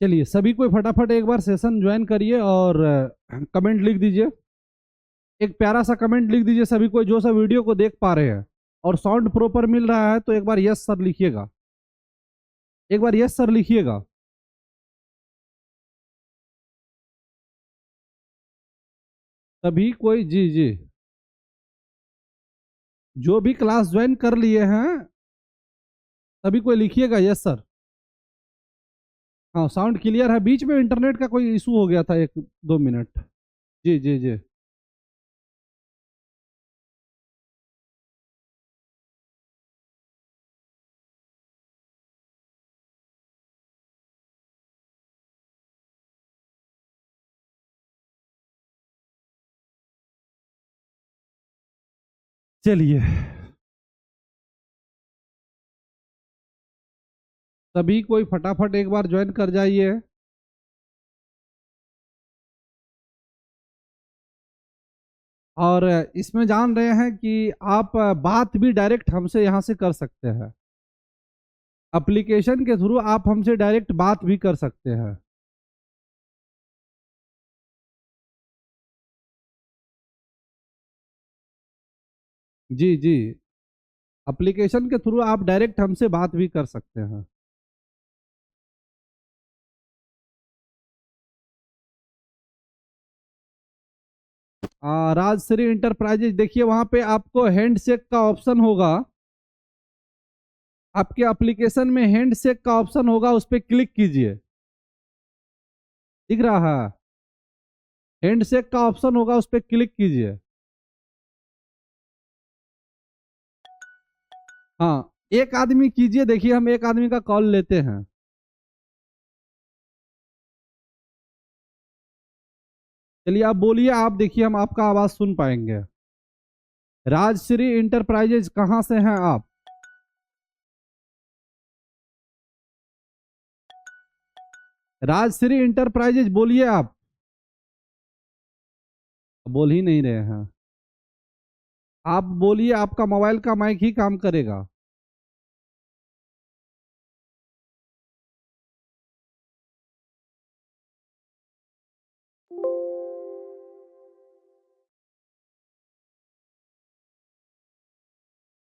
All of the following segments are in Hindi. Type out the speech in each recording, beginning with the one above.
चलिए सभी कोई फटाफट एक बार सेशन ज्वाइन करिए और कमेंट लिख दीजिए। एक प्यारा सा कमेंट लिख दीजिए सभी कोई जो सब वीडियो को देख पा रहे हैं। और साउंड प्रॉपर मिल रहा है तो एक बार यस सर लिखिएगा। एक बार यस सर लिखिएगा। सभी कोई जी जी जो भी क्लास ज्वाइन कर लिए हैं सभी कोई लिखिएगा यस सर। हाँ साउंड क्लियर है। बीच में इंटरनेट का कोई इशू हो गया था 1-2 मिनट। जी जी जी। चलिए सभी कोई फटाफट एक बार ज्वाइन कर जाइए। और इसमें जान रहे हैं कि आप बात भी डायरेक्ट हमसे यहाँ से कर सकते हैं। एप्लीकेशन के थ्रू आप हमसे डायरेक्ट बात भी कर सकते हैं। जी जी एप्लीकेशन के थ्रू आप डायरेक्ट हमसे बात भी कर सकते हैं। राजश्री इंटरप्राइजेज देखिए वहां पे आपको हैंड शेक का ऑप्शन होगा। आपके एप्लीकेशन में हैंड शेक का ऑप्शन होगा, उस पर क्लिक कीजिए। दिख रहा है? हैंड शेक का ऑप्शन होगा, उस पर क्लिक कीजिए। हाँ एक आदमी कीजिए, देखिए हम एक आदमी का कॉल लेते हैं। चलिए आप बोलिए, आप देखिए हम आपका आवाज सुन पाएंगे। राजश्री इंटरप्राइजेज कहाँ से हैं आप? राजश्री इंटरप्राइजेज बोलिए आप। बोल ही नहीं रहे हैं। आप बोलिए, आपका मोबाइल का माइक ही काम करेगा।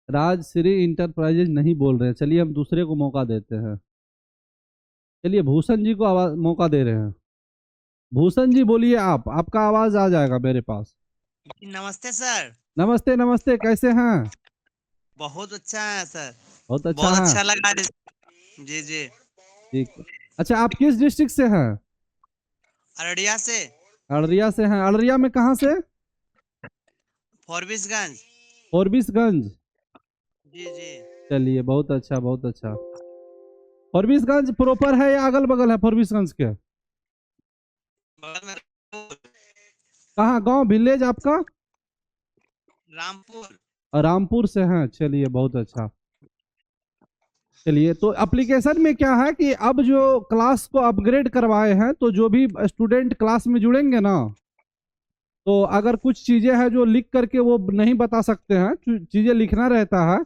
राजश्री इंटरप्राइजेज नहीं बोल रहे हैं। चलिए हम दूसरे को मौका देते हैं। चलिए भूषण जी को आवाज मौका दे रहे हैं। भूषण जी बोलिए, आप आपका आवाज आ जाएगा मेरे पास। नमस्ते सर। नमस्ते नमस्ते, कैसे हैं? बहुत अच्छा है सर। बहुत अच्छा बहुत है। अच्छा लगा। जी जी। ठीक। अच्छा आप किस डिस्ट्रिक्ट से हैं? अररिया से। अररिया से हैं। अररिया में कहाँ से? फॉरबिसगंज। फॉरबिसगंज। जी जी। चलिए बहुत अच्छा बहुत अच्छा। फॉरबिसगंज प्रॉपर है या अगल बगल है फॉरबिसगंज के? बगल में कहाँ गांव विलेज आपका? रामपुर। रामपुर से हैं। चलिए बहुत अच्छा। चलिए तो एप्लीकेशन में क्या है कि अब जो क्लास को अपग्रेड करवाए हैं तो जो भी स्टूडेंट क्लास में जुड़ेंगे ना, तो अगर कुछ चीजें हैं जो लिख करके वो नहीं बता सकते हैं, चीजें लिखना रहता है,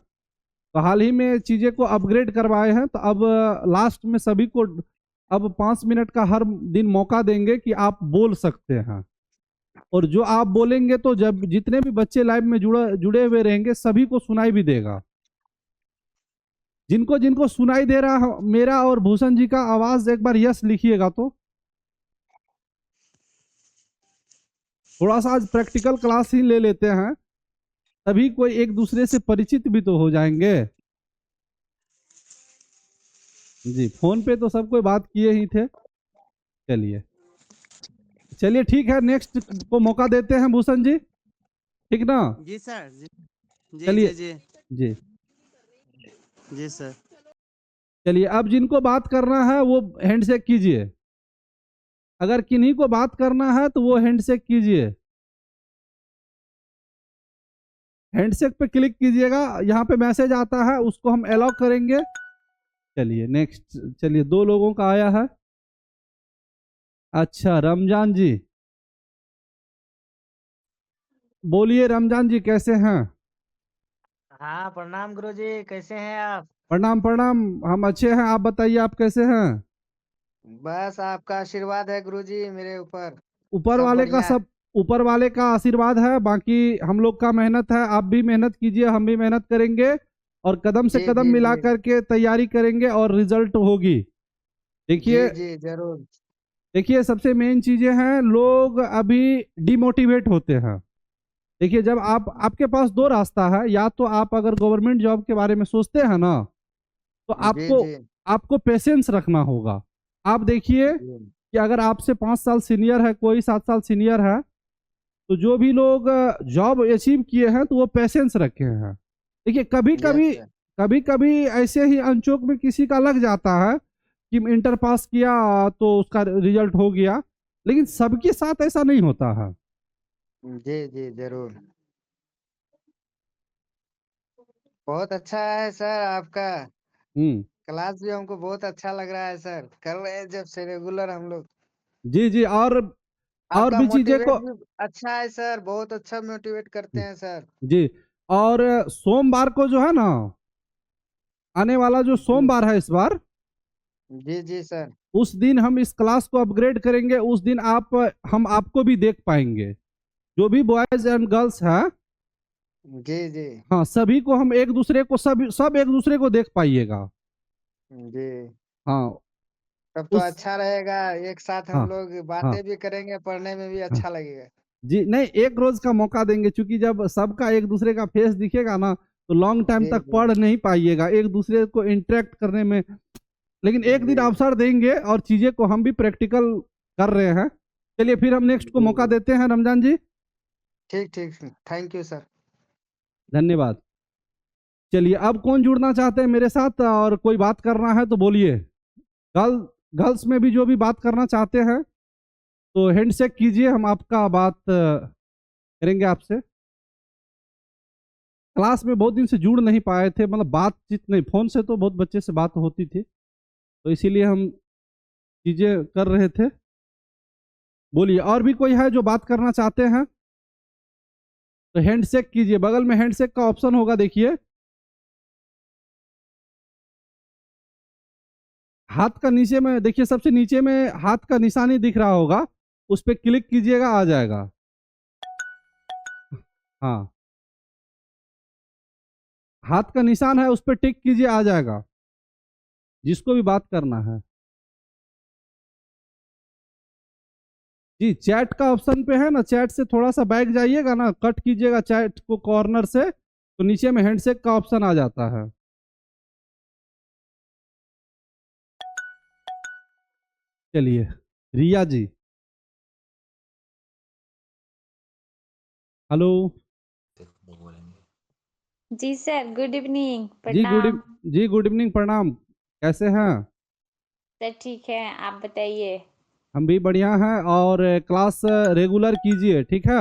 तो हाल ही में चीजें को अपग्रेड करवाए हैं तो अब लास्ट में सभी को अब 5 मिनट का हर दिन मौका देंगे कि आप बोल सकते हैं। और जो आप बोलेंगे तो जब जितने भी बच्चे लाइव में जुड़े हुए रहेंगे सभी को सुनाई भी देगा। जिनको जिनको सुनाई दे रहा है मेरा और भूषण जी का आवाज एक बार यस लिखिएगा। तो थोड़ा सा आज प्रैक्टिकल क्लास ही ले लेते हैं, तभी कोई एक दूसरे से परिचित भी तो हो जाएंगे। जी फोन पे तो सब कोई बात किए ही थे। चलिए चलिए ठीक है, नेक्स्ट को मौका देते हैं भूषण जी। ठीक ना? जी सर। जी जी चलिए जी जी। जी। जी सर। चलिए अब जिनको बात करना है वो हैंडशेक कीजिए। अगर किन्हीं को बात करना है तो वो हैंडशेक कीजिए। हैंडशेक पे क्लिक कीजिएगा, यहाँ पे मैसेज आता है उसको हम अलाउ करेंगे। चलिए नेक्स्ट। चलिए 2 लोगों का आया है। अच्छा रमजान जी, बोलिए रमजान जी कैसे हैं? हाँ, प्रणाम गुरुजी, कैसे हैं आप? प्रणाम प्रणाम। हम अच्छे हैं, आप बताइए आप कैसे हैं? बस आपका आशीर्वाद है गुरुजी मेरे ऊपर। ऊपर सब वाले का बढ़िया है। सब ऊपर वाले का आशीर्वाद है, बाकी हम लोग का मेहनत है। आप भी मेहनत कीजिए, हम भी मेहनत करेंगे और कदम से जी कदम जी मिला जी करके तैयारी करेंगे और रिजल्ट होगी। जी देखिए, जी जरूर। देखिए सबसे मेन चीजें हैं, लोग अभी डिमोटिवेट होते हैं। देखिए, जब आपके पास दो रास्ता है, या तो आप अगर गवर्नमेंट जॉब के बारे में सोचते हैं ना, तो जी आपको जी आपको पेशेंस रखना होगा। आप देखिए जी कि अगर आपसे 5 साल सीनियर है, कोई 7 साल सीनियर है, तो जो भी लोग जॉब अचीव किए हैं तो वो पेशेंस रखे हैं। देखिए, यस सर। कभी कभी ऐसे ही अनचोक में किसी का लग जाता है कि इंटर पास किया तो उसका रिजल्ट हो गया, लेकिन सबके साथ ऐसा नहीं होता है। जी जी जरूर। बहुत अच्छा है सर आपका। हम्म। क्लास भी हमको बहुत अच्छा लग रहा है सर, कर रहे हैं जब से रेगुलर हम लोग। जी जी, और आपका भी चीजें मोटिवेट को। भी अच्छा है सर, बहुत अच्छा मोटिवेट करते हैं सर। जी, और सोमवार को जो है ना, आने वाला जो जी सोमवार है इस बार, जी जी सर। उस दिन हम इस क्लास को अपग्रेड करेंगे। उस दिन हम आपको भी देख पाएंगे, जो भी बॉयज एंड गर्ल्स हैं। जी जी हाँ, सभी को हम एक दूसरे को, सब एक दूसरे को देख पाइएगा। जी। हाँ। तब तो उस अच्छा रहेगा। एक साथ हाँ हम लोग हाँ बातें भी करेंगे, पढ़ने में भी हाँ। अच्छा लगेगा। जी नहीं, एक रोज का मौका देंगे, क्योंकि जब सबका एक दूसरे का फेस दिखेगा ना, तो लॉन्ग टाइम जी तक जी पढ़ नहीं पाइएगा एक दूसरे को इंटरेक्ट करने में। लेकिन एक दिन जी अवसर देंगे और चीजें को हम भी प्रैक्टिकल कर रहे हैं। चलिए, फिर हम नेक्स्ट को जी मौका जी। देते हैं, रमजान जी। ठीक ठीक। Thank you sir. धन्यवाद। चलिए, अब कौन जुड़ना चाहते हैं मेरे साथ और कोई बात करना है तो बोलिए। गर्ल गर्ल्स में भी जो भी बात करना चाहते हैं तो हैंडशेक कीजिए, हम आपका बात करेंगे आपसे। क्लास में बहुत दिन से जुड़ नहीं पाए थे, मतलब बातचीत नहीं, फोन से तो बहुत बच्चे से बात होती थी, तो इसीलिए हम चीजें कर रहे थे। बोलिए, और भी कोई है जो बात करना चाहते हैं तो हैंडशेक कीजिए, बगल में हैंडशेक का ऑप्शन होगा, देखिए हाथ का नीचे में, देखिए सबसे नीचे में हाथ का निशानी दिख रहा होगा, उस पर क्लिक कीजिएगा, आ जाएगा। हाँ, हाथ का निशान है, उस पर टिक कीजिए, आ जाएगा, जिसको भी बात करना है। जी, चैट का ऑप्शन पे है ना, चैट से थोड़ा सा बैक जाइएगा ना, कट कीजिएगा चैट को कॉर्नर से, तो नीचे में हैंडशेक का ऑप्शन आ जाता है। चलिए, रिया जी, हेलो। जी सर, गुड इवनिंग, जी प्रणाम। जी, गुड इवनिंग, प्रणाम। कैसे हैं? सर ठीक है, आप बताइए। हम भी बढ़िया हैं, और क्लास रेगुलर कीजिए, ठीक है।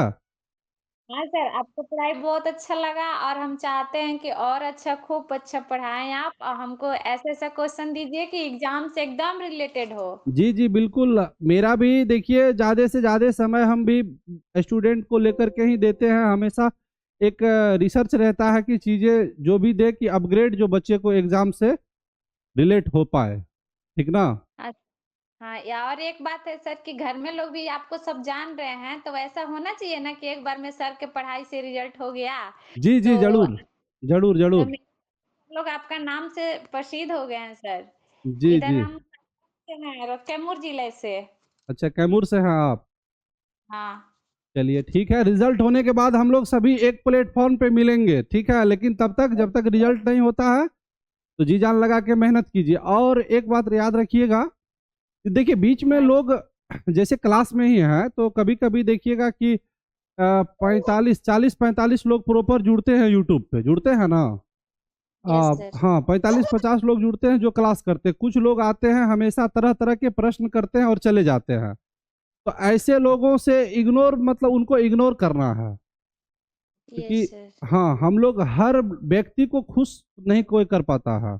हाँ सर, आपका पढ़ाई बहुत अच्छा लगा और हम चाहते हैं कि और अच्छा, खूब अच्छा पढ़ाएं आप, और हमको ऐसे ऐसा क्वेश्चन दीजिए कि एग्जाम से एकदम रिलेटेड हो। जी जी, बिल्कुल। मेरा भी देखिए, ज़्यादा से ज़्यादा समय हम भी स्टूडेंट को लेकर के ही देते हैं हमेशा। एक रिसर्च रहता है कि चीज़ें जो भी दे कि अपग्रेड जो बच्चे को एग्ज़ाम से रिलेट हो पाए, ठीक ना। अच्छा, हाँ, या और एक बात है सर कि घर में लोग भी आपको सब जान रहे हैं, तो ऐसा होना चाहिए ना कि एक बार में सर के पढ़ाई से रिजल्ट हो गया जी जी, तो जरूर जरूर तो जरूर। लोग आपका नाम से प्रसिद्ध हो गए हैं सर। जी इधर जी। हम से हैं कैमूर जिले से। अच्छा, कैमूर से हैं आप? हाँ। चलिए, ठीक है, रिजल्ट होने के बाद हम लोग सभी एक प्लेटफॉर्म पे मिलेंगे, ठीक है, लेकिन तब तक, जब तक रिजल्ट नहीं होता है, तो जी जान लगा के मेहनत कीजिए। और एक बात याद रखिएगा कि देखिए, बीच में हाँ। लोग जैसे क्लास में ही है, तो कभी कभी देखिएगा कि 45 लोग प्रॉपर जुड़ते हैं, यूट्यूब पे जुड़ते हैं ना। Yes sir. हाँ, 45-50 लोग जुड़ते हैं जो क्लास करते हैं, कुछ लोग आते हैं हमेशा तरह तरह के प्रश्न करते हैं और चले जाते हैं। तो ऐसे लोगों से इग्नोर, मतलब उनको इग्नोर करना है, यस क्योंकि सर। हाँ, हम लोग हर व्यक्ति को खुश नहीं कोई कर पाता है।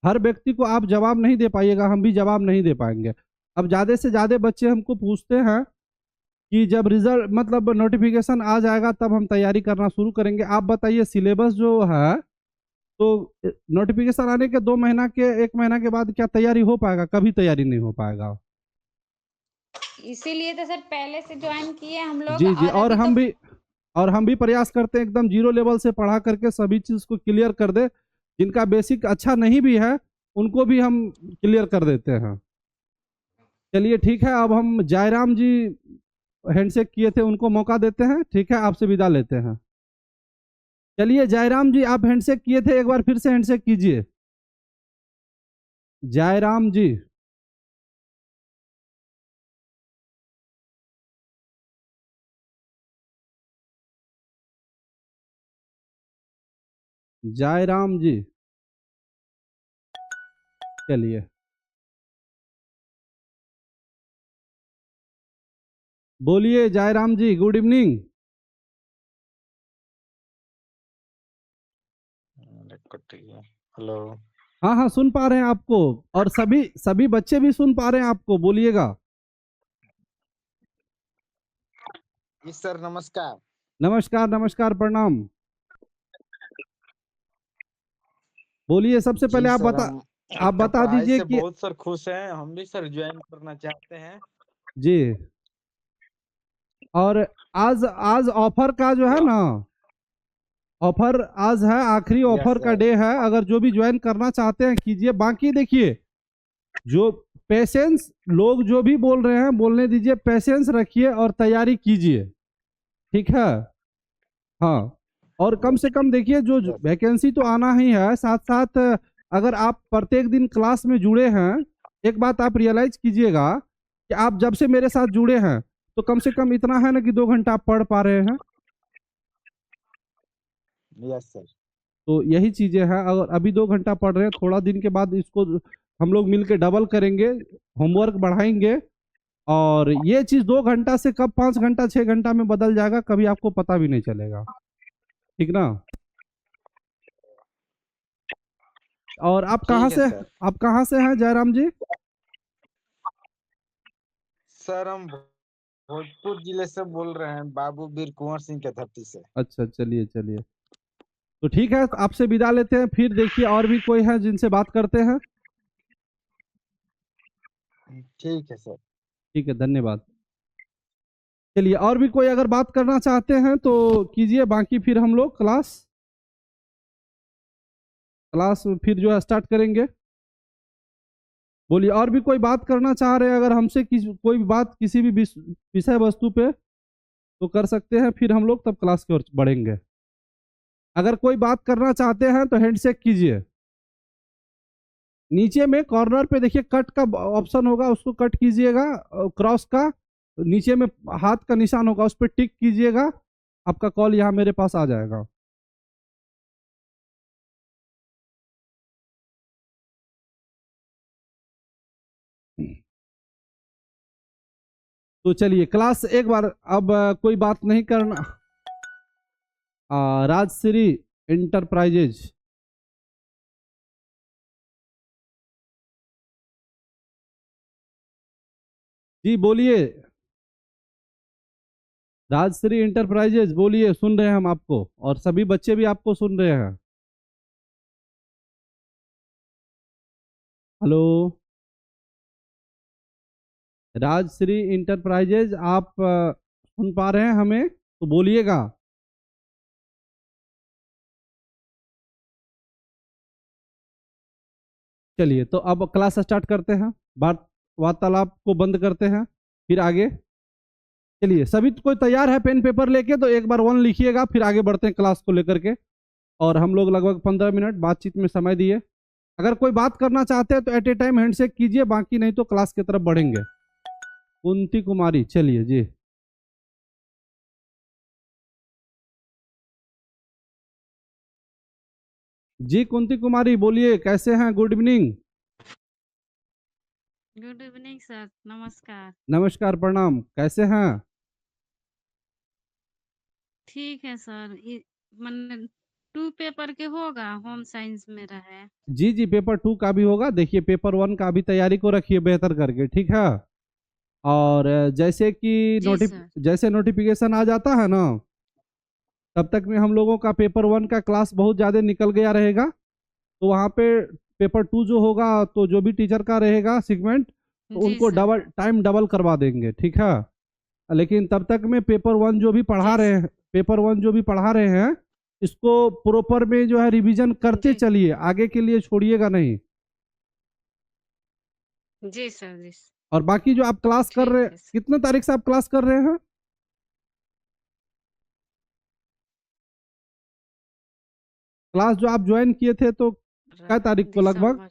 हर व्यक्ति को आप जवाब नहीं दे पाइएगा, हम भी जवाब नहीं दे पाएंगे। अब ज़्यादा से ज़्यादा बच्चे हमको पूछते हैं कि जब रिजल्ट, मतलब नोटिफिकेशन आ जाएगा तब हम तैयारी करना शुरू करेंगे। आप बताइए, सिलेबस जो है, तो नोटिफिकेशन आने के 2 महीना के 1 महीना के बाद क्या तैयारी हो पाएगा? कभी तैयारी नहीं हो पाएगा। इसीलिए तो सर पहले से ज्वाइन किए हम लोग। जी जी, और और अभी हम तो भी प्रयास करते हैं एकदम जीरो लेवल से पढ़ा करके सभी चीज को क्लियर कर दे। जिनका बेसिक अच्छा नहीं भी है उनको भी हम क्लियर कर देते हैं। चलिए ठीक है, अब हम जयराम जी हैंडशेक किए थे उनको मौका देते हैं। ठीक है, आपसे विदा लेते हैं। चलिए जयराम जी, आप हैंडशेक किए थे, एक बार फिर से हैंडशेक कीजिए। जयराम जी। जयराम जी, चलिए बोलिए जयराम जी, गुड इवनिंग। हेलो। हाँ हाँ, सुन पा रहे हैं आपको, और सभी सभी बच्चे भी सुन पा रहे हैं आपको, बोलिएगा। जी सर, नमस्कार। नमस्कार नमस्कार, प्रणाम। बोलिए, सबसे जी पहले आप सर, बता हम आप आपका बता पढ़ाई दीजिए से कि बहुत सर खुश हैं। हम भी सर ज्वाइन करना चाहते हैं। जी। और आज आज ऑफर का जो है ना, ऑफर आज है, आखिरी यस ऑफर का सर। डे है। अगर जो भी ज्वाइन करना चाहते हैं कीजिए। बाकी देखिए, जो पेशेंस लोग जो भी बोल रहे हैं बोलने दीजिए, पेशेंस रखिए और तैयारी कीजिए। ठीक है। हाँ, और कम से कम देखिए, जो यस वैकेंसी तो आना ही है, साथ साथ अगर आप प्रत्येक दिन क्लास में जुड़े हैं, एक बात आप रियलाइज कीजिएगा कि आप जब से मेरे साथ जुड़े हैं तो कम से कम इतना है ना कि 2 घंटा आप पढ़ पा रहे हैं। Yes sir. तो यही चीजें हैं। अगर अभी 2 घंटा पढ़ रहे हैं, थोड़ा दिन के बाद इसको हम लोग मिलके डबल करेंगे, होमवर्क बढ़ाएंगे, और ये चीज 2 घंटा से कब 5 घंटा 6 घंटा में बदल जाएगा, कभी आपको पता भी नहीं चलेगा। ठीक ना। और ठीक है सर। आप कहाँ से हैं जयराम जी? सर, हम भोजपुर जिले से बोल रहे हैं, बाबू वीर कुंवर सिंह के धरती से। अच्छा, चलिए चलिए, तो ठीक है, आपसे विदा लेते हैं। फिर देखिए और भी कोई है जिनसे बात करते हैं। ठीक है सर। ठीक है, धन्यवाद। चलिए, और भी कोई अगर बात करना चाहते हैं तो कीजिए, बाकी फिर हम लोग क्लास फिर जो है स्टार्ट करेंगे। बोलिए, और भी कोई बात करना चाह रहे हैं अगर हमसे कोई भी बात किसी भी विषय वस्तु पे, तो कर सकते हैं, फिर हम लोग तब क्लास की ओर बढ़ेंगे। अगर कोई बात करना चाहते हैं तो हैंडशेक कीजिए। नीचे में कॉर्नर पे देखिए कट का ऑप्शन होगा, उसको कट कीजिएगा, क्रॉस का नीचे में हाथ का निशान होगा, उस पर टिक कीजिएगा, आपका कॉल यहाँ मेरे पास आ जाएगा। तो चलिए क्लास एक बार, अब कोई बात नहीं करना। राजश्री इंटरप्राइजेज, जी बोलिए। राजश्री इंटरप्राइजेज बोलिए, सुन रहे हैं हम आपको, और सभी बच्चे भी आपको सुन रहे हैं। हेलो, राजश्री इंटरप्राइजेज, आप सुन पा रहे हैं हमें तो बोलिएगा। चलिए, तो अब क्लास स्टार्ट करते हैं, बात वार्तालाप को बंद करते हैं, फिर आगे। चलिए, सभी कोई तैयार है पेन पेपर लेके? तो एक बार 1 लिखिएगा, फिर आगे बढ़ते हैं क्लास को लेकर के। और हम लोग लगभग 15 मिनट बातचीत में समय दिए। अगर कोई बात करना चाहते हैं तो एट ए टाइम हैंडशेक कीजिए, बाकी नहीं तो क्लास की तरफ बढ़ेंगे। कुंती कुमारी, चलिए जी। जी कुंती कुमारी बोलिए, कैसे हैं? Good evening. Good evening sir, नमस्कार। नमस्कार, प्रणाम, कैसे हैं? ठीक है सर। मन 2 पेपर के होगा, होम साइंस मेरा है। जी जी, पेपर 2 का भी होगा। देखिए, पेपर 1 का भी तैयारी को रखिए बेहतर करके, ठीक है। और जैसे कि जी सर। जैसे नोटिफिकेशन आ जाता है ना, तब तक में हम लोगों का पेपर 1 का क्लास बहुत ज़्यादा निकल गया रहेगा। तो वहाँ पे पेपर 2 जो होगा, तो जो भी टीचर का रहेगा सेगमेंट, तो जी उनको सर। टाइम डबल करवा देंगे, ठीक है। लेकिन तब तक में पेपर वन जो भी पढ़ा जी रहे हैं, पेपर वन जो भी पढ़ा रहे हैं, इसको प्रॉपर में जो है रिवीजन करते जी चलिए, आगे के लिए छोड़िएगा नहीं। जी सर। जी सर। और बाकी जो आप क्लास कर रहे, ठीक है सर। कितने तारीख से आप क्लास कर रहे हैं? क्लास जो आप ज्वाइन किए थे तो क्या तारीख को लगभग? दिसंबर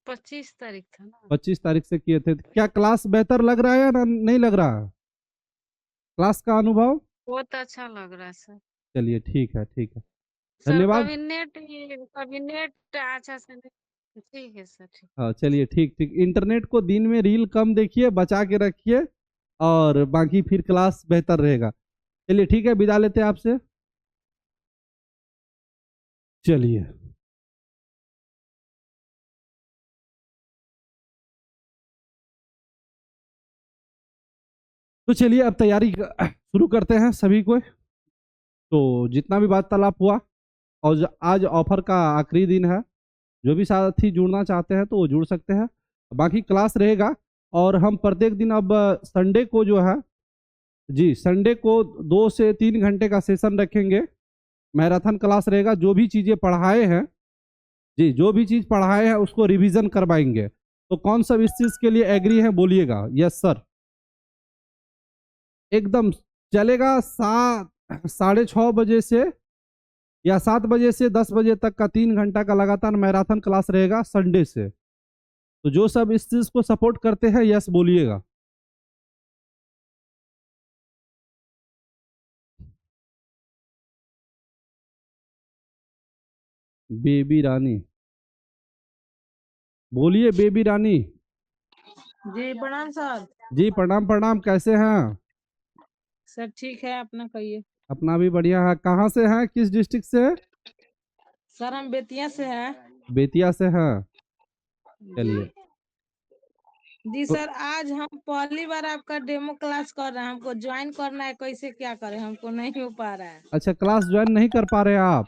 25 तारीख था ना। 25 तारीख से किए थे। क्या क्लास बेहतर लग रहा है या नहीं लग रहा है क्लास का अनुभव? बहुत अच्छा लग रहा है सर। चलिए ठीक है, ठीक है, सर धन्यवाद। कभी नेट अच्छा से नहीं। ठीक है सर। ठीक। हाँ चलिए, ठीक ठीक। इंटरनेट को दिन में रील कम देखिए, बचा के रखिए, और बाकी फिर क्लास बेहतर रहेगा। चलिए ठीक है, विदा लेते हैं आपसे। चलिए, तो चलिए अब तैयारी शुरू करते हैं सभी को। तो जितना भी वार्तालाप हुआ, और आज ऑफर का आखिरी दिन है, जो भी साथी जुड़ना चाहते हैं तो वो जुड़ सकते हैं। बाकी क्लास रहेगा, और हम प्रत्येक दिन अब संडे को जो है, जी संडे को 2 से 3 घंटे का सेशन रखेंगे। मैराथन क्लास रहेगा। जो भी चीज़ें पढ़ाए हैं, जी जो भी चीज़ पढ़ाए हैं उसको रिवीजन करवाएंगे। तो कौन सा इस चीज़ के लिए एग्री है बोलिएगा? यस सर, एकदम चलेगा। 6:30 बजे से या 7 बजे से 10 बजे तक का 3 घंटा का लगातार मैराथन क्लास रहेगा संडे से। तो जो सब इस चीज़ को सपोर्ट करते हैं यस बोलिएगा। बेबी रानी, बोलिए बेबी रानी। जी प्रणाम सर। जी प्रणाम प्रणाम, कैसे हैं? सर ठीक है, अपना कहिए। अपना भी बढ़िया है। कहाँ से हैं, किस डिस्ट्रिक्ट से? सर हम बेतिया से हैं। बेतिया से हैं। जी चलिए, जी तो सर, आज हम पहली बार आपका डेमो क्लास कर रहे हैं, हमको ज्वाइन करना है, कैसे क्या करें, हमको नहीं हो पा रहा है अच्छा, क्लास ज्वाइन नहीं कर पा रहे हैं आप?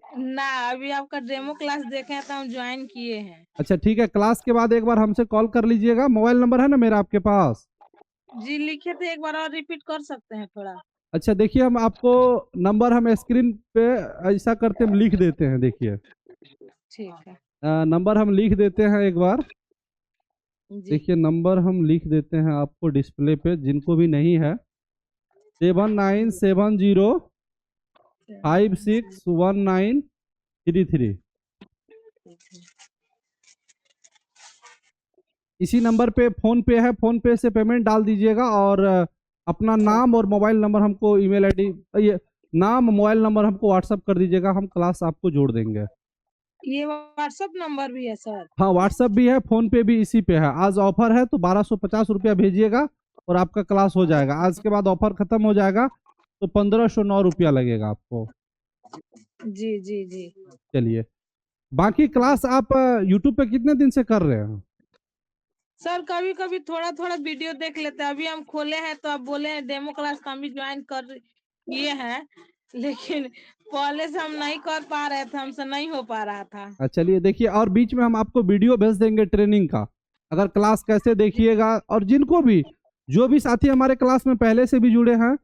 ना। अभी आपका डेमो क्लास देखे हैं तो हम ज्वाइन किए हैं। अच्छा ठीक है, क्लास के बाद एक बार हमसे कॉल कर लीजिएगा। मोबाइल नंबर है ना मेरा आपके पास? जी लिखे थे, एक बार और रिपीट कर सकते हैं थोड़ा? अच्छा देखिए, हम आपको नंबर हम स्क्रीन पे ऐसा करते हम लिख देते हैं। देखिए, ठीक है। नंबर हम लिख देते हैं एक बार। जी देखिए, नंबर हम लिख देते हैं आपको डिस्प्ले पे, जिनको भी नहीं है। 7970561933। इसी नंबर पे फोन पे है, फोन पे से पेमेंट डाल दीजिएगा, और अपना नाम और मोबाइल नंबर हमको, ईमेल आईडी, ये नाम मोबाइल नंबर हमको व्हाट्सअप कर दीजिएगा, हम क्लास आपको जोड़ देंगे। ये व्हाट्सएप नंबर भी है सर? हाँ व्हाट्सअप भी है, फोन पे भी इसी पे है। आज ऑफर है तो 1250 रुपया भेजिएगा और आपका क्लास हो जाएगा। आज के बाद ऑफर खत्म हो जाएगा तो 1509 रुपया लगेगा आपको। जी जी जी। चलिए, बाकी क्लास आप यूट्यूब पे कितने दिन से कर रहे हैं? सर कभी कभी थोड़ा थोड़ा वीडियो देख लेते हैं। अभी हम खोले हैं तो आप बोले हैं डेमो क्लास तो हम भी ज्वाइन कर किए हैं, लेकिन पहले से हम नहीं कर पा रहे थे, हमसे नहीं हो पा रहा था। चलिए देखिए, और बीच में हम आपको वीडियो भेज देंगे ट्रेनिंग का, अगर क्लास कैसे देखिएगा। और जिनको भी, जो भी साथी हमारे क्लास में पहले से भी जुड़े हैं,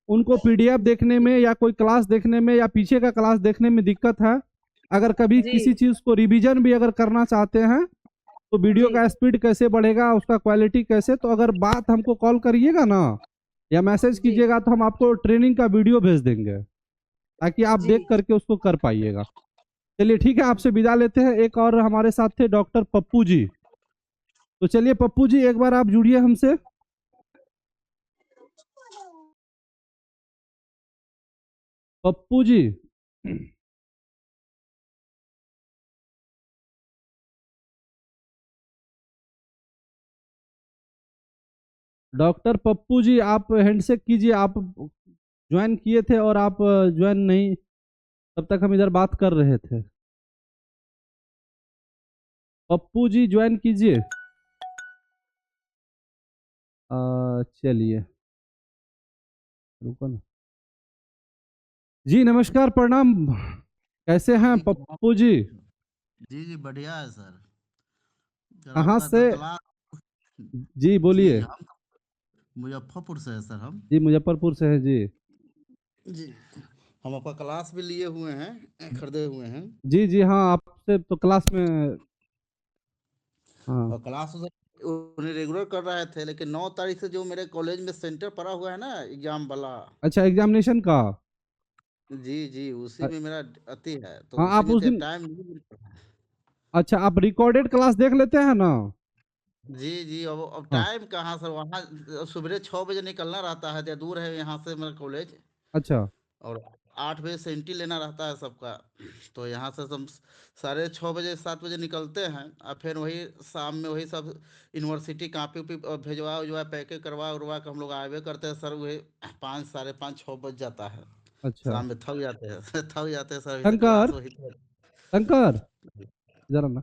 उनको पीडीएफ देखने में या कोई क्लास देखने में या पीछे का क्लास देखने में दिक्कत है, अगर कभी जी किसी चीज़ को रिवीजन भी अगर करना चाहते हैं, तो वीडियो जी का स्पीड कैसे बढ़ेगा, उसका क्वालिटी कैसे, तो अगर बात हमको कॉल करिएगा ना या मैसेज जी कीजिएगा, तो हम आपको ट्रेनिंग का वीडियो भेज देंगे, ताकि आप जी देख करके उसको कर पाइएगा। चलिए ठीक है, आपसे विदा लेते हैं। एक और हमारे साथ थे डॉक्टर पप्पू जी। तो चलिए पप्पू जी, एक बार आप जुड़िए हमसे। पप्पू जी, डॉक्टर पप्पू जी, आप हैंडशेक कीजिए। आप ज्वाइन किए थे और आप ज्वाइन नहीं, तब तक हम इधर बात कर रहे थे। पप्पू जी ज्वाइन कीजिए। चलिए, रुको ना। जी नमस्कार, प्रणाम, कैसे हैं पप्पू जी? जी जी बढ़िया है सर। सर कहाँ आपका से? तो क्लास। जी जी बोलिए। हम मुजफ्फरपुर से है सर हम। जी मुजफ्फरपुर से है जी। जी हम आपका क्लास भी लिए हुए हैं, खरीदे हुए हैं। जी जी हाँ, आपसे तो क्लास में। हाँ। और क्लास उन्हें रेगुलर कर रहे थे, लेकिन 9 तारीख से जो मेरे कॉलेज में सेंटर पड़ा हुआ है ना एग्जाम वाला। अच्छा, एग्जामिनेशन का। जी जी उसी अ- में मेरा अति है, तो हाँ, उसी आप में उस दिन। टाइम नहीं मिल पा रहा। अच्छा, आप रिकॉर्डेड क्लास देख लेते हैं ना? जी जी अब हाँ। टाइम कहाँ सर, वहाँ सुबह 6 बजे निकलना रहता है, तो दूर है यहाँ से मेरा कॉलेज। अच्छा। और 8 बजे से एंट्री लेना रहता है सबका। तो यहाँ से हम 6:30 बजे 7 बजे निकलते हैं, और फिर वही शाम में वही सब यूनिवर्सिटी कापी उपी भेजवा उजवा पैके करवा उरवा के हम लोग आवे करते हैं सर। वही 5 5:30 6 बज जाता है। अच्छा। शाम में थक जाते हैं थक जाते हैं सर, अभी तक शंकर, क्लास वही तो। शंकर, जरा ना।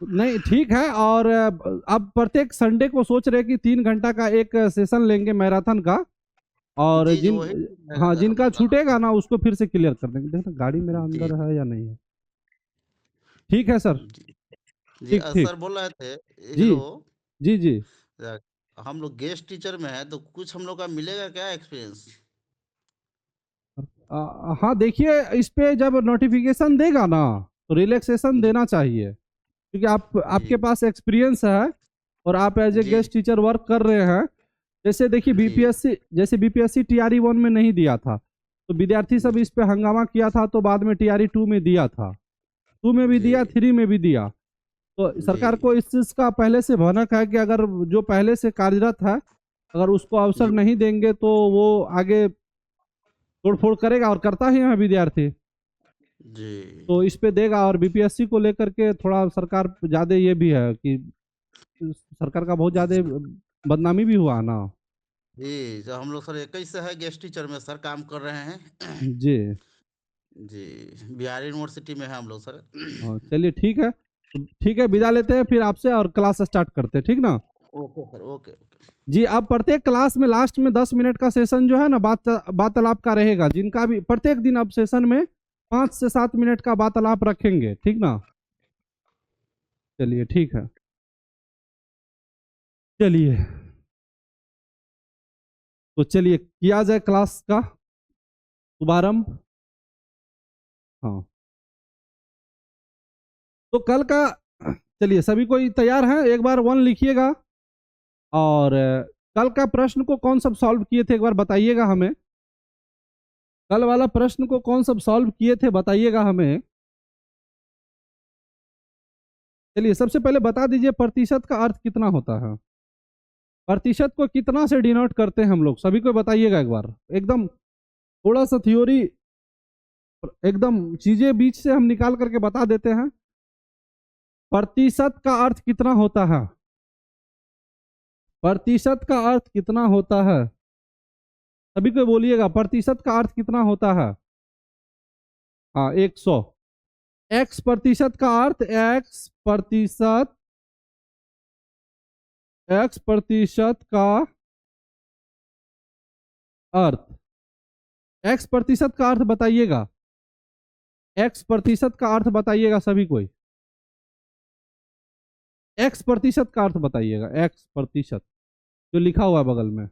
नहीं, ठीक है। और अब प्रत्येक संडे को सोच रहे कि 3 घंटा का एक सेशन लेंगे मैराथन का। और जी जी जिन, वही रहेगा हाँ, सर हम जिनका लोग का। छूटेगा ना उसको फिर से क्लियर कर देंगे। देखना गाड़ी मेरा जी अंदर है या नहीं है। ठीक है सर। जी जी ठीक ठीक। सर बोल रहे थे। जी हेलो। जी जी। हम लोग गेस्ट टीचर में है, तो कुछ हम लोग का मिलेगा क्या एक्सपीरियंस? हाँ, देखिए, इस पे जब नोटिफिकेशन देगा ना तो रिलैक्सेशन जी देना चाहिए, क्योंकि आपके जी पास एक्सपीरियंस है और आप एज ए जी गेस्ट टीचर वर्क कर रहे हैं। जैसे देखिए, जी बीपीएससी टीआरई 1 में नहीं दिया था, तो विद्यार्थी सब इस पे हंगामा किया था, तो बाद में टीआरई 2 में दिया था। 2 में भी जी दिया, 3 में भी दिया। तो जी सरकार को इस चीज का पहले से भनक है कि अगर जो पहले से कार्यरत है, अगर उसको अवसर जी नहीं देंगे तो वो आगे तोड़फोड़ करेगा, और करता ही है विद्यार्थी। जी तो इस पे देगा। और बीपीएससी को लेकर के थोड़ा सरकार ज्यादा ये भी है कि सरकार का बहुत ज्यादा बदनामी भी हुआ ना। जी तो हम लोग सर 21 से है गेस्ट टीचर में सर काम कर रहे हैं। जी। जी बिहार यूनिवर्सिटी में है हम लोग सर। हाँ, चलिए ठीक है। तो ठीक है, जी विदा लेते हैं फिर आपसे और क्लास स्टार्ट करते हैं, ठीक ना? Okay sir okay okay. जी, अब प्रत्येक क्लास में लास्ट में 10 मिनट का सेशन जो है ना, बात का रहेगा। जिनका भी प्रत्येक दिन अब सेशन में 5 से 7 मिनट का वार्तालाप रखेंगे, ठीक ना? चलिए ठीक है। चलिए, तो चलिए किया जाए क्लास का शुभारंभ। हाँ, तो कल का, चलिए सभी कोई तैयार है? एक बार 1 लिखिएगा। और कल का प्रश्न को कौन सब सॉल्व किए थे एक बार बताइएगा हमें। कल वाला प्रश्न को कौन सब सॉल्व किए थे बताइएगा हमें। चलिए, सबसे पहले बता दीजिए प्रतिशत का अर्थ कितना होता है? प्रतिशत को कितना से डिनोट करते हैं हम लोग? सभी को बताइएगा एक बार। एकदम थोड़ा सा थ्योरी, एकदम चीजें बीच से हम निकाल करके बता देते हैं। प्रतिशत का अर्थ कितना होता है? प्रतिशत का अर्थ कितना होता है? सभी को बोलिएगा, प्रतिशत का अर्थ कितना होता है? हाँ, 100। एक्स प्रतिशत का अर्थ, एक्स प्रतिशत का अर्थ, एक्स प्रतिशत का अर्थ बताइएगा। एक्स प्रतिशत का अर्थ बताइएगा सभी कोई। एक्स प्रतिशत का अर्थ बताइएगा। एक्स प्रतिशत जो लिखा हुआ है बगल में।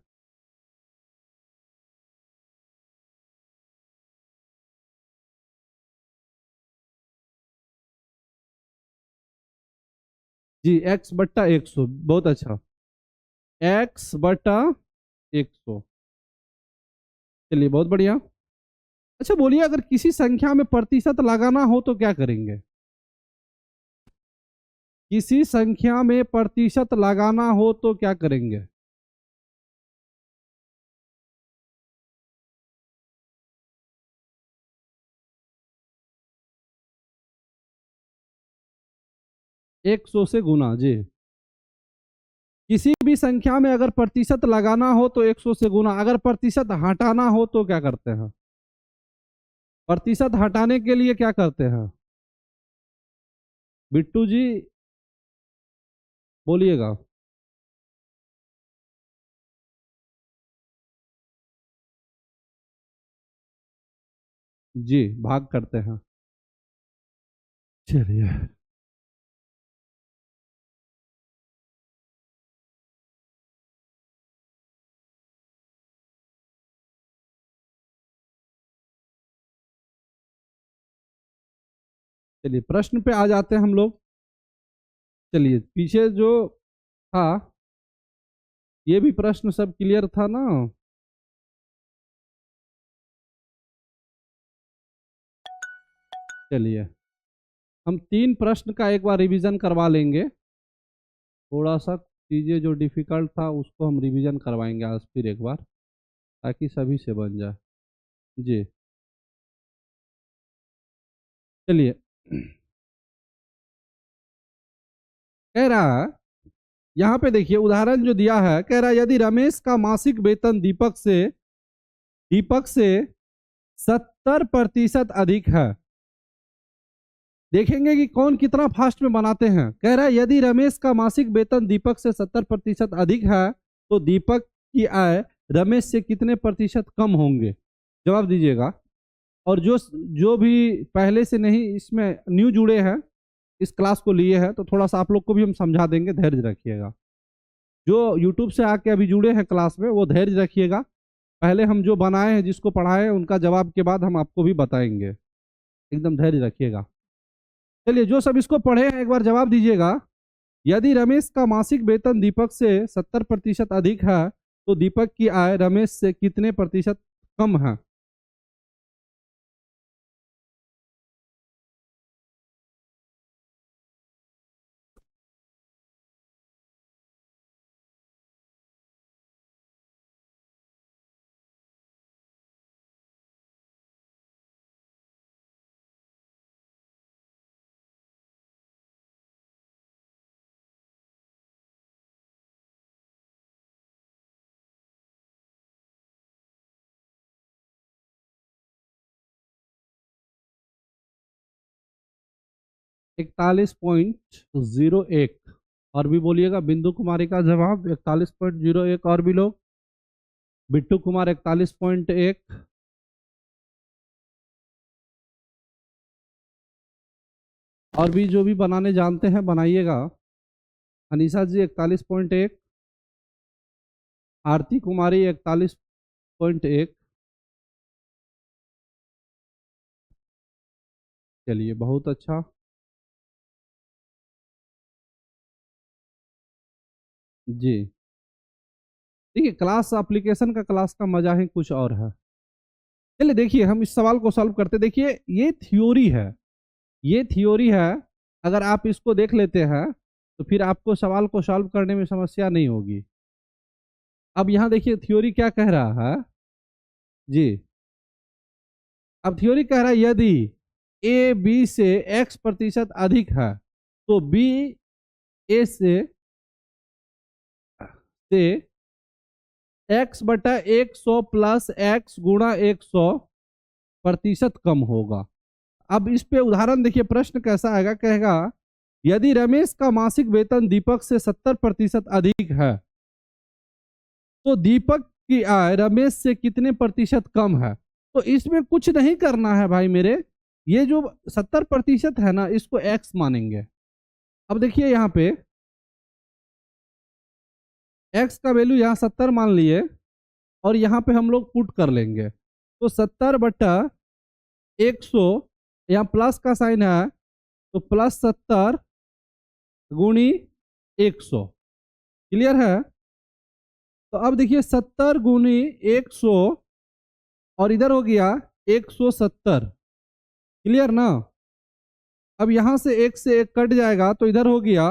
जी, एक्स बट्टा 100, बहुत अच्छा। एक्स बट्टा 100। चलिए, बहुत बढ़िया। अच्छा बोलिए, अगर किसी संख्या में प्रतिशत लगाना हो तो क्या करेंगे? किसी संख्या में प्रतिशत लगाना हो तो क्या करेंगे? एक सौ से गुना। जी, किसी भी संख्या में अगर प्रतिशत लगाना हो तो 100 से गुना। अगर प्रतिशत हटाना हो तो क्या करते हैं? प्रतिशत हटाने के लिए क्या करते हैं? बिट्टू जी बोलिएगा। जी, भाग करते हैं। चलिए। चलिए प्रश्न पे आ जाते हैं हम लोग। चलिए पीछे जो था ये भी प्रश्न सब क्लियर था ना? चलिए हम 3 प्रश्न का एक बार रिवीजन करवा लेंगे। थोड़ा सा चीज़ें जो डिफ़िकल्ट था उसको हम रिवीजन करवाएंगे आज फिर एक बार, ताकि सभी से बन जाए। जी चलिए कह रहा है यहाँ पे देखिए उदाहरण जो दिया है, कह रहा है यदि रमेश का मासिक वेतन दीपक से 70% अधिक है। देखेंगे कि कौन कितना फास्ट में बनाते हैं। कह रहा है यदि रमेश का मासिक वेतन दीपक से 70% अधिक है तो दीपक की आय रमेश से कितने प्रतिशत कम होंगे? जवाब दीजिएगा। और जो भी पहले से नहीं इसमें न्यू जुड़े हैं, इस क्लास को लिए हैं, तो थोड़ा सा आप लोग को भी हम समझा देंगे, धैर्य रखिएगा। जो यूट्यूब से आके अभी जुड़े हैं क्लास में वो धैर्य रखिएगा। पहले हम जो बनाए हैं, जिसको पढ़ाए हैं, उनका जवाब के बाद हम आपको भी बताएंगे। एकदम धैर्य रखिएगा। चलिए जो सब इसको पढ़े हैं एक बार जवाब दीजिएगा। यदि रमेश का मासिक वेतन दीपक से 70% अधिक है तो दीपक की आय रमेश से कितने प्रतिशत कम है? इकतालीस 41 और भी बोलिएगा। बिंदु कुमारी का जवाब 41.01। और भी लोग? बिट्टू कुमार 41.1। और भी जो भी बनाने जानते हैं बनाइएगा। अनीसा जी 41.1, आरती कुमारी 41.1। चलिए बहुत अच्छा। जी देखिए क्लास एप्लीकेशन का क्लास का मजा ही कुछ और है। चलिए देखिए हम इस सवाल को सॉल्व करते। देखिए ये थ्योरी है, ये थ्योरी है। अगर आप इसको देख लेते हैं तो फिर आपको सवाल को सॉल्व करने में समस्या नहीं होगी। अब यहाँ देखिए थ्योरी क्या कह रहा है जी। अब थ्योरी कह रहा है यदि ए बी से x% अधिक है तो बी ए से x/100 प्लस x गुणा 100% कम होगा। अब इस पे उदाहरण देखिए, प्रश्न कैसा आएगा। कहेगा यदि रमेश का मासिक वेतन दीपक से 70% अधिक है तो दीपक की आय रमेश से कितने प्रतिशत कम है? तो इसमें कुछ नहीं करना है भाई मेरे। ये जो 70% है ना, इसको x मानेंगे। अब देखिए यहाँ पे x का वैल्यू यहाँ 70 मान लिए और यहाँ पे हम लोग पुट कर लेंगे। तो 70/100, यहाँ प्लस का साइन है तो प्लस 70 गुणी 100। क्लियर है? तो अब देखिए 70 गुणी 100 और इधर हो गया 170। क्लियर ना? अब यहाँ से 1 से 1 कट जाएगा तो इधर हो गया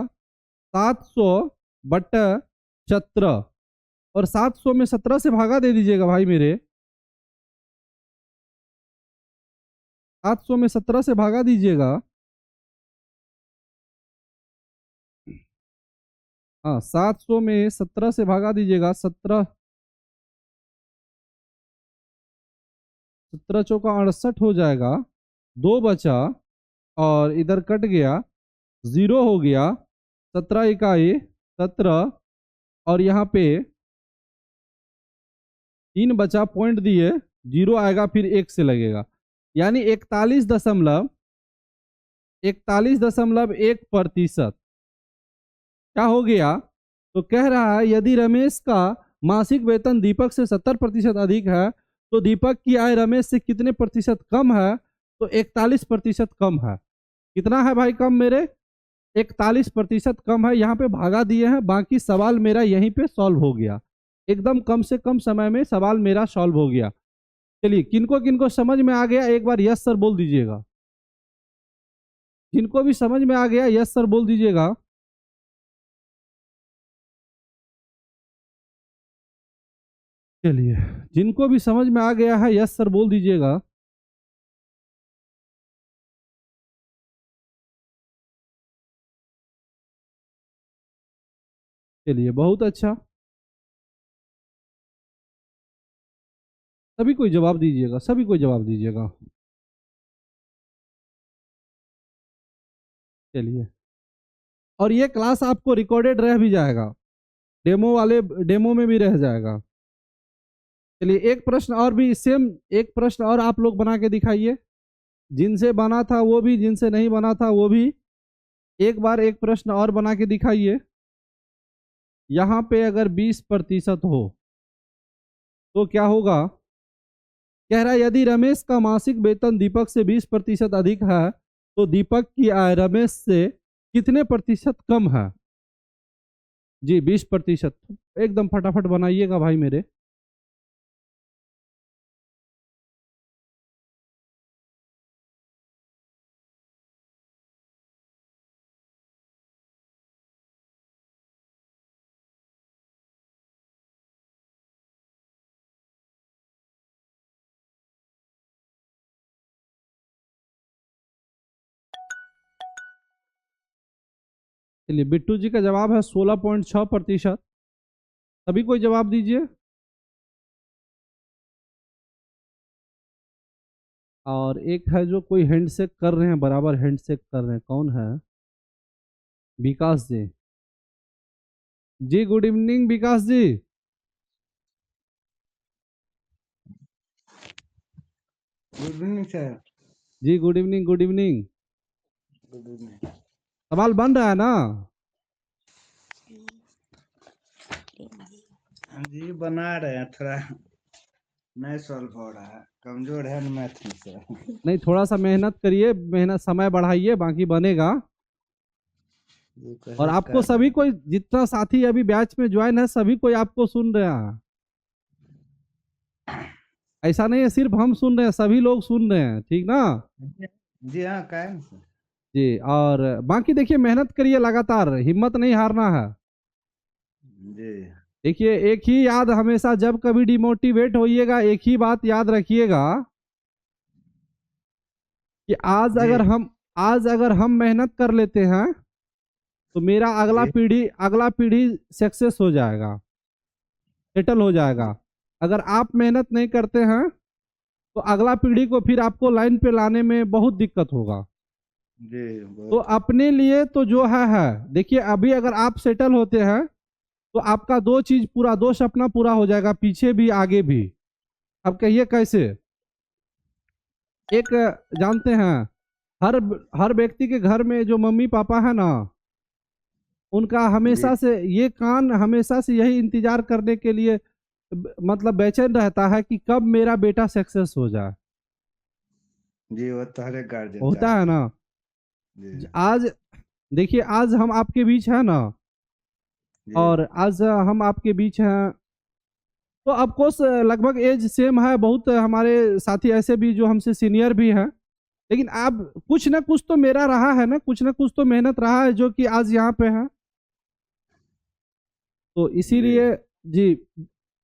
700/17 और 700 में 17 से भागा दे दीजिएगा भाई मेरे। 700 में 17 से भागा दीजिएगा। हाँ 700 में 17 से भागा दीजिएगा। 17 चौका 68 हो जाएगा। 2 बचा और इधर कट गया, 0 हो गया। 17 इकाई 17 और यहाँ पे 3 बचा, पॉइंट दिए, 0 आएगा फिर 1 से लगेगा, यानी 41.1%। क्या हो गया? तो कह रहा है यदि रमेश का मासिक वेतन दीपक से 70% अधिक है तो दीपक की आय रमेश से कितने प्रतिशत कम है? तो 41% कम है। कितना है भाई कम मेरे? 41% कम है, यहाँ पे भागा दिए हैं। बाकी सवाल मेरा यहीं पे सॉल्व हो गया, एकदम कम से कम समय में सवाल मेरा सॉल्व हो गया। चलिए, किनको किनको समझ में आ गया एक बार यस सर बोल दीजिएगा। जिनको भी समझ में आ गया यस सर बोल दीजिएगा। चलिए, जिनको भी समझ में आ गया है यस सर बोल दीजिएगा। चलिए, बहुत अच्छा, सभी कोई जवाब दीजिएगा, सभी कोई जवाब दीजिएगा। चलिए, और ये क्लास आपको रिकॉर्डेड रह भी जाएगा, डेमो में भी रह जाएगा। चलिए, एक प्रश्न और भी सेम, एक प्रश्न और आप लोग बना के दिखाइए। जिनसे बना था वो भी, जिनसे नहीं बना था वो भी, एक बार एक प्रश्न और बना के दिखाइए। यहाँ पे अगर 20% हो तो क्या होगा? कह रहा है यदि रमेश का मासिक वेतन दीपक से 20% अधिक है तो दीपक की आय रमेश से कितने प्रतिशत कम है? जी 20%। एकदम फटाफट बनाइएगा भाई मेरे। चलिए, बिट्टू जी का जवाब है 16.6%। सभी कोई जवाब दीजिए। और एक है जो कोई हैंडशेक कर रहे हैं, बराबर हैंडशेक कर रहे हैं, कौन है? विकास जी। जी good evening Vikas ji. Good evening sir. जी good evening, good evening. Good evening. सवाल बन रहा है ना? जी बना रहे हैं, थोड़ा नहीं सॉल्व हो रहा है, कमजोर है मैथ में से। नहीं, थोड़ा सा मेहनत करिए, मेहनत समय बढ़ाइए, बाकी बनेगा। और आपको सभी कोई, जितना साथी अभी बैच में ज्वाइन है, सभी कोई आपको सुन रहा है। ऐसा नहीं है सिर्फ हम सुन रहे हैं, सभी लोग सुन रहे हैं, ठीक ना? जी हाँ, कायम से। जी, और बाकी देखिए, मेहनत करिए लगातार, हिम्मत नहीं हारना है। जी देखिए, एक ही याद हमेशा, जब कभी डिमोटिवेट होइएगा एक ही बात याद रखिएगा कि आज अगर हम मेहनत कर लेते हैं तो मेरा अगला पीढ़ी सक्सेस हो जाएगा, सेटल हो जाएगा। अगर आप मेहनत नहीं करते हैं तो अगला पीढ़ी को फिर आपको लाइन पे लाने में बहुत दिक्कत होगा। जी तो अपने लिए तो जो है देखिए, अभी अगर आप सेटल होते हैं तो आपका दो चीज पूरा, दो सपना पूरा हो जाएगा, पीछे भी आगे भी। अब कहिए कैसे? एक जानते हैं, हर व्यक्ति के घर में जो मम्मी पापा है ना, उनका हमेशा से ये कान हमेशा से यही इंतजार करने के लिए मतलब बेचैन रहता है कि कब मेरा बेटा सक्सेस हो जाए। जी, वो तो हर एक गार्जियन होता है ना? जी आज देखिए, आज हम आपके बीच है ना, जी और आज हम आपके बीच हैं तो ऑफकोर्स लगभग एज सेम है। बहुत हमारे साथी ऐसे भी जो हमसे सीनियर भी हैं, लेकिन आप कुछ ना कुछ तो मेरा रहा है ना, कुछ ना कुछ तो मेहनत रहा है जो कि आज यहाँ पे है। तो इसीलिए जी,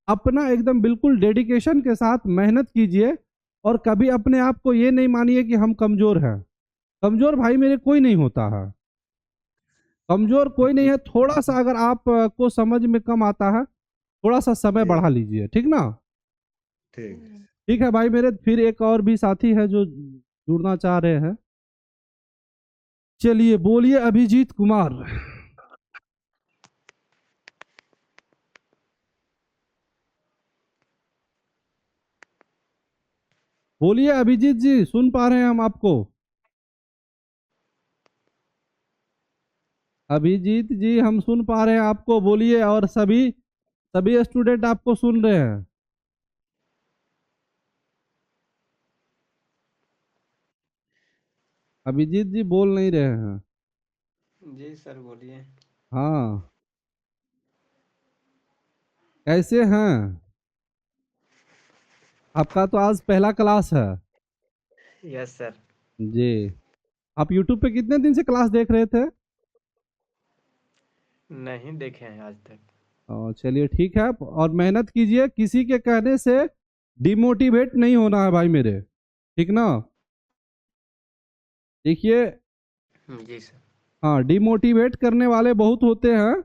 अपना एकदम बिल्कुल डेडिकेशन के साथ मेहनत कीजिए, और कभी अपने आप को ये नहीं मानिए कि हम कमजोर हैं। कमजोर भाई मेरे कोई नहीं होता है, कमजोर कोई नहीं है। थोड़ा सा अगर आप को समझ में कम आता है, थोड़ा सा समय बढ़ा लीजिए, ठीक ना? ठीक। ठीक है भाई मेरे। फिर एक और भी साथी है जो जुड़ना चाह रहे हैं। चलिए, बोलिए अभिजीत कुमार। बोलिए अभिजीत जी, सुन पा रहे हैं हम आपको। अभिजीत जी, हम सुन पा रहे हैं आपको, बोलिए। और सभी स्टूडेंट आपको सुन रहे हैं। अभिजीत जी बोल नहीं रहे हैं। जी सर बोलिए। हाँ, कैसे हैं? आपका तो आज पहला क्लास है। Yes sir. जी। आप यूट्यूब पे कितने दिन से क्लास देख रहे थे? नहीं देखे हैं आज तक। चलिए ठीक है, और मेहनत कीजिए, किसी के कहने से डिमोटिवेट नहीं होना है भाई मेरे, ठीक ना? देखिए, जी सर। हाँ, डिमोटिवेट करने वाले बहुत होते हैं,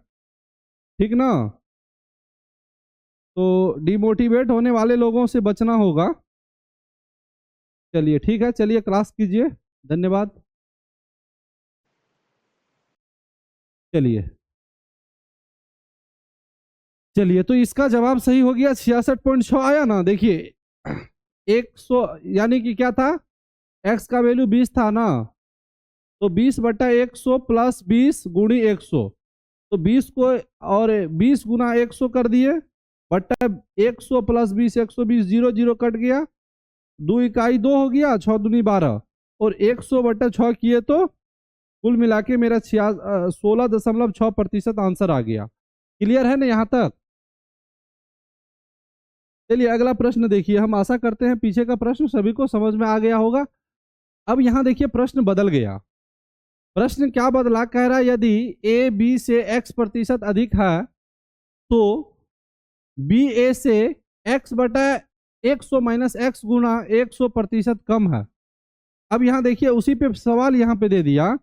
ठीक ना? तो डिमोटिवेट होने वाले लोगों से बचना होगा। चलिए ठीक है, चलिए क्लास कीजिए। धन्यवाद। चलिए चलिए, तो इसका जवाब सही हो गया, 66.6 आया ना। देखिए 100 यानी कि क्या था, x का वैल्यू 20 था ना, तो 20/100 प्लस 20 गुणी 100, तो 20 को और 20 गुना 100 कर दिए, बट्टा 100 प्लस 20 120, 0 0 कट गया, 2 इकाई 2 हो गया, 6 दूनी 12, और 100/6 किए तो कुल मिला के मेरा 16.6% आंसर आ गया। क्लियर है ना यहाँ तक? चलिए अगला प्रश्न देखिए, हम आशा करते हैं पीछे का प्रश्न सभी को समझ में आ गया होगा। अब यहाँ देखिए प्रश्न बदल गया। प्रश्न क्या बदला, कह रहा है यदि ए बी से x% अधिक है तो बी ए से x/100 माइनस x गुना 100% कम है। अब यहाँ देखिए उसी पे सवाल यहाँ पे दे दिया,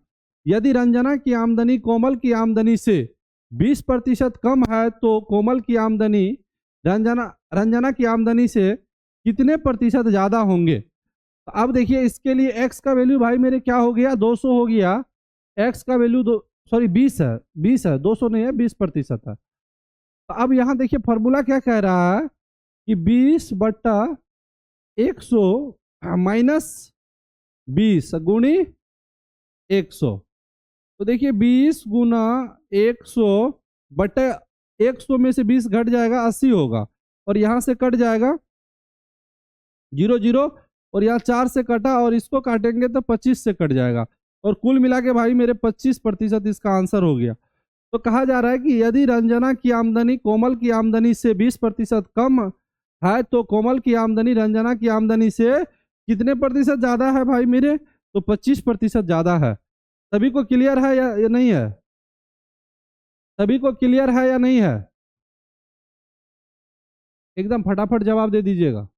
यदि रंजना की आमदनी कोमल की आमदनी से 20% कम है तो कोमल की आमदनी रंजना की आमदनी से कितने प्रतिशत ज्यादा होंगे। तो अब देखिए इसके लिए x का वैल्यू भाई मेरे क्या हो गया, 200 हो गया। x का वैल्यू 20 है, 200 नहीं है, 20% है। तो अब यहाँ देखिए फॉर्मूला क्या कह रहा है कि 20/100 माइनस 20 गुणी 100। तो देखिए 20 गुना 100/100 में से 20 घट जाएगा, 80 होगा, और यहाँ से कट जाएगा 0 0, और यहाँ 4 से कटा और इसको काटेंगे तो 25 से कट जाएगा, और कुल मिला के भाई मेरे 25% इसका आंसर हो गया। तो कहा जा रहा है कि यदि रंजना की आमदनी कोमल की आमदनी से 20% कम है तो कोमल की आमदनी रंजना की आमदनी से कितने प्रतिशत ज्यादा है भाई मेरे, तो 25% ज्यादा है। सभी को क्लियर है या नहीं है? सभी को क्लियर है या नहीं है? एकदम फटाफट जवाब दे दीजिएगा।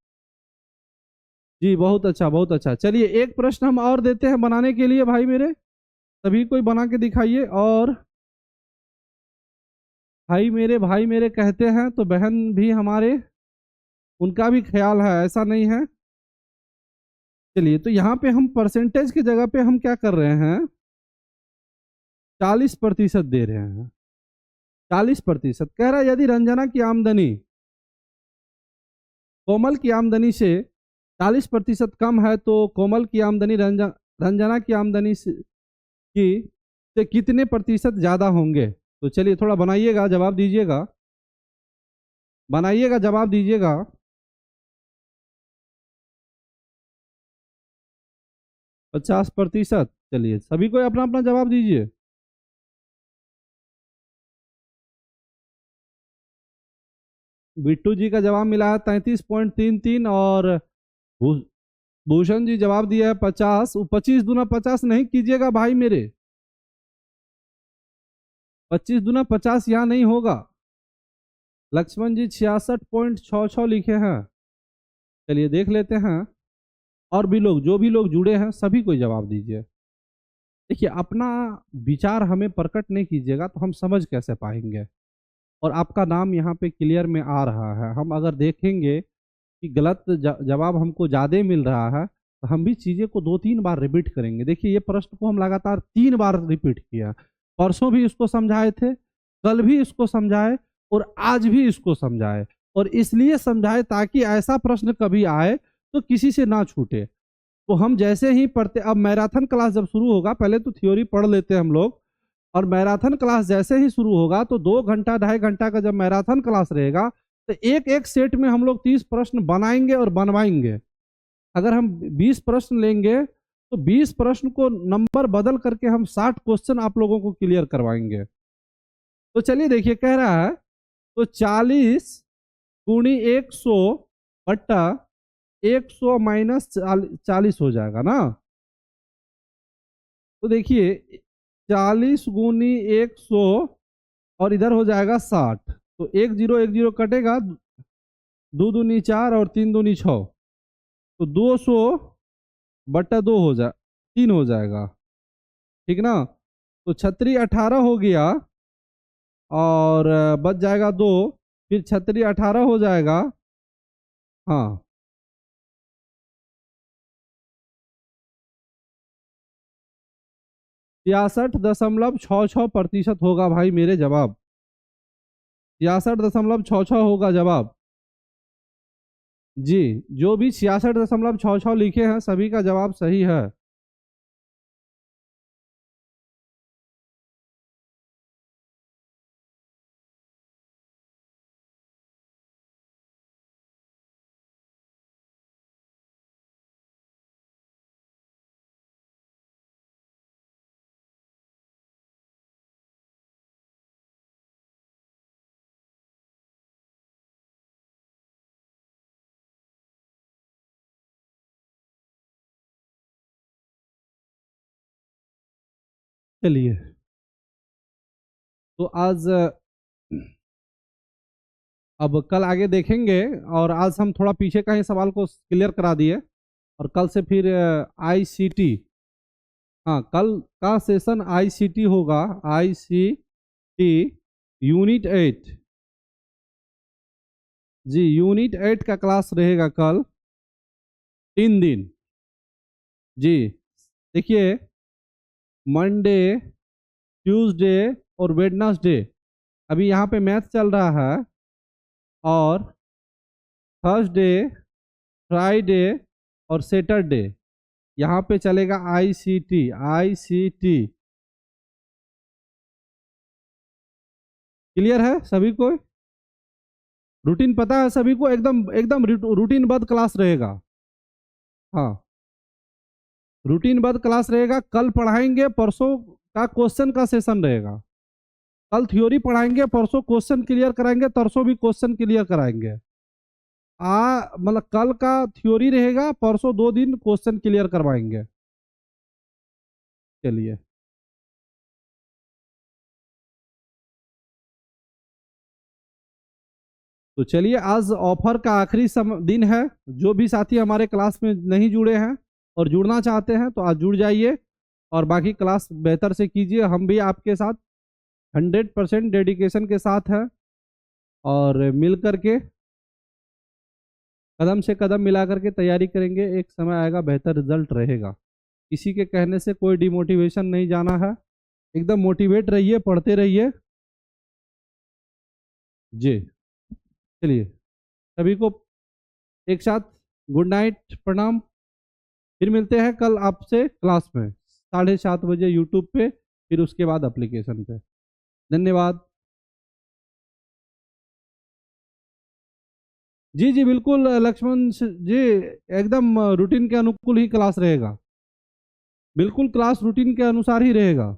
जी बहुत अच्छा, बहुत अच्छा। चलिए एक प्रश्न हम और देते हैं बनाने के लिए भाई मेरे, सभी कोई बना के दिखाइए। और भाई मेरे कहते हैं तो बहन भी हमारे, उनका भी ख्याल है, ऐसा नहीं है। चलिए तो यहाँ पे हम परसेंटेज की जगह पे हम क्या कर रहे हैं, 40% दे रहे हैं। 40% कह रहा है यदि रंजना की आमदनी कोमल की आमदनी से 40% कम है तो कोमल की आमदनी रंजना की आमदनी से कितने प्रतिशत ज्यादा होंगे। तो चलिए थोड़ा बनाइएगा, जवाब दीजिएगा, बनाइएगा, जवाब दीजिएगा। पचास प्रतिशत। चलिए सभी को अपना अपना जवाब दीजिए। बिट्टू जी का जवाब मिला है 33.33, और भूषण जी जवाब दिया है 50। 25 दूना 50 नहीं कीजिएगा भाई मेरे, 25 दूना 50 यहाँ नहीं होगा। लक्ष्मण जी 66.66 लिखे हैं। चलिए देख लेते हैं, और भी लोग, जो भी लोग जुड़े हैं सभी को जवाब दीजिए। देखिए अपना विचार हमें प्रकट नहीं कीजिएगा तो हम समझ कैसे पाएंगे। और आपका नाम यहाँ पे क्लियर में आ रहा है, हम अगर देखेंगे कि गलत जवाब हमको ज़्यादा मिल रहा है तो हम भी चीज़ें को 2-3 बार रिपीट करेंगे। देखिए ये प्रश्न को हम लगातार 3 बार रिपीट किया, परसों भी इसको समझाए थे, कल भी इसको समझाए, और आज भी इसको समझाए। और इसलिए समझाए ताकि ऐसा प्रश्न कभी आए तो किसी से ना छूटे। तो हम जैसे ही पढ़ते, अब मैराथन क्लास जब शुरू होगा, पहले तो थ्योरी पढ़ लेते हैं हम लोग, और मैराथन क्लास जैसे ही शुरू होगा तो 2 घंटा 2.5 घंटा का जब मैराथन क्लास रहेगा तो एक एक सेट में हम लोग 30 प्रश्न बनाएंगे और बनवाएंगे। अगर हम 20 प्रश्न लेंगे तो 20 प्रश्न को नंबर बदल करके हम 60 क्वेश्चन आप लोगों को क्लियर करवाएंगे। तो चलिए देखिए, कह रहा है तो 40 गुणी 100 बट्टा 100 माइनस 40 हो जाएगा ना। तो देखिए 40 गुनी 100 और इधर हो जाएगा 60, तो 1 0 कटेगा, 2 दूनी 4 और 3 दूनी 6, तो 200 बट्टा 2 हो जाए 3 हो जाएगा, ठीक ना। तो 36 18 हो गया और बच जाएगा 2, फिर 36 18 हो जाएगा, हाँ 66.66% होगा भाई मेरे जवाब, 66.66 होगा जवाब जी। जो भी 66.66 लिखे हैं सभी का जवाब सही है। चलिए तो आज अब कल आगे देखेंगे, और आज हम थोड़ा पीछे का ही सवाल को क्लियर करा दिए, और कल से फिर आईसीटी, हाँ कल का सेशन आईसीटी होगा, आईसीटी यूनिट 8 जी, यूनिट 8 का क्लास रहेगा कल 3 दिन जी। देखिए मंडे, ट्यूसडे और वेडनेसडे अभी यहाँ पे मैथ चल रहा है, और थर्सडे, फ्राइडे और सैटरडे यहाँ पे चलेगा आईसीटी। आईसीटी क्लियर है सभी को? रूटीन पता है सभी को? एकदम एकदम रूटीनबद्ध क्लास रहेगा, हाँ रूटीनबद्ध क्लास रहेगा। कल पढ़ाएंगे, परसों का क्वेश्चन का सेशन रहेगा। कल थ्योरी पढ़ाएंगे, परसों क्वेश्चन क्लियर कराएंगे, तरसों भी क्वेश्चन क्लियर कराएंगे। मतलब कल का थ्योरी रहेगा, परसों 2 दिन क्वेश्चन क्लियर करवाएंगे। चलिए तो चलिए, आज ऑफर का आखिरी दिन है। जो भी साथी हमारे क्लास में नहीं जुड़े हैं और जुड़ना चाहते हैं तो आज जुड़ जाइए, और बाकी क्लास बेहतर से कीजिए। हम भी आपके साथ 100% डेडिकेशन के साथ हैं, और मिल करके कदम से कदम मिला करके तैयारी करेंगे। एक समय आएगा बेहतर रिजल्ट रहेगा। किसी के कहने से कोई डिमोटिवेशन नहीं जाना है, एकदम मोटिवेट रहिए, पढ़ते रहिए जी। चलिए सभी को एक साथ गुड नाइट, प्रणाम। फिर मिलते हैं कल आपसे क्लास में 7:30 बजे यूट्यूब पे, फिर उसके बाद एप्लीकेशन पे। धन्यवाद जी। जी बिल्कुल लक्ष्मण जी, एकदम रूटीन के अनुकूल ही क्लास रहेगा, बिल्कुल क्लास रूटीन के अनुसार ही रहेगा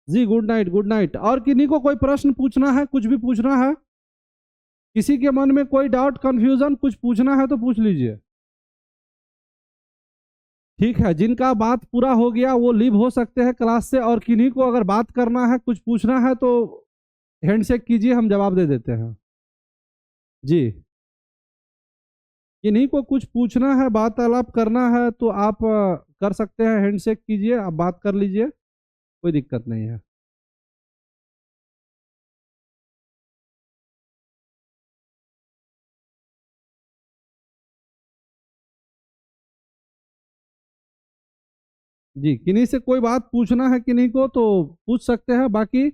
जी। Good night, good night. और किन्हीं को कोई प्रश्न पूछना है, कुछ भी पूछना है, किसी के मन में कोई डाउट, कंफ्यूजन, कुछ पूछना है तो पूछ लीजिए। ठीक है, जिनका बात पूरा हो गया वो लीव हो सकते हैं क्लास से, और किन्हीं को अगर बात करना है, कुछ पूछना है तो हैंडशेक कीजिए, हम जवाब दे देते हैं जी। किन्हीं को कुछ पूछना है, वार्तालाप करना है तो आप कर सकते हैं, हैंडशेक कीजिए, आप बात कर लीजिए, कोई दिक्कत नहीं है। जी, किन्हीं से कोई बात पूछना है किन्हीं को तो पूछ सकते हैं। बाकी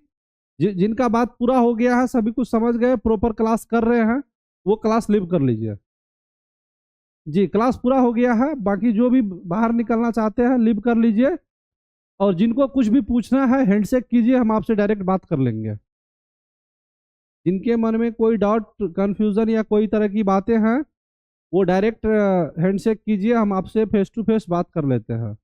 जिनका बात पूरा हो गया है, सभी कुछ समझ गए, प्रॉपर क्लास कर रहे हैं, वो क्लास लीव कर लीजिए जी। क्लास पूरा हो गया है, बाकी जो भी बाहर निकलना चाहते हैं लीव कर लीजिए, और जिनको कुछ भी पूछना है हैंडशेक कीजिए, हम आपसे डायरेक्ट बात कर लेंगे। जिनके मन में कोई डाउट, कंफ्यूजन या कोई तरह की बातें हैं वो डायरेक्ट हैंडशेक कीजिए, हम आपसे फेस टू फेस बात कर लेते हैं।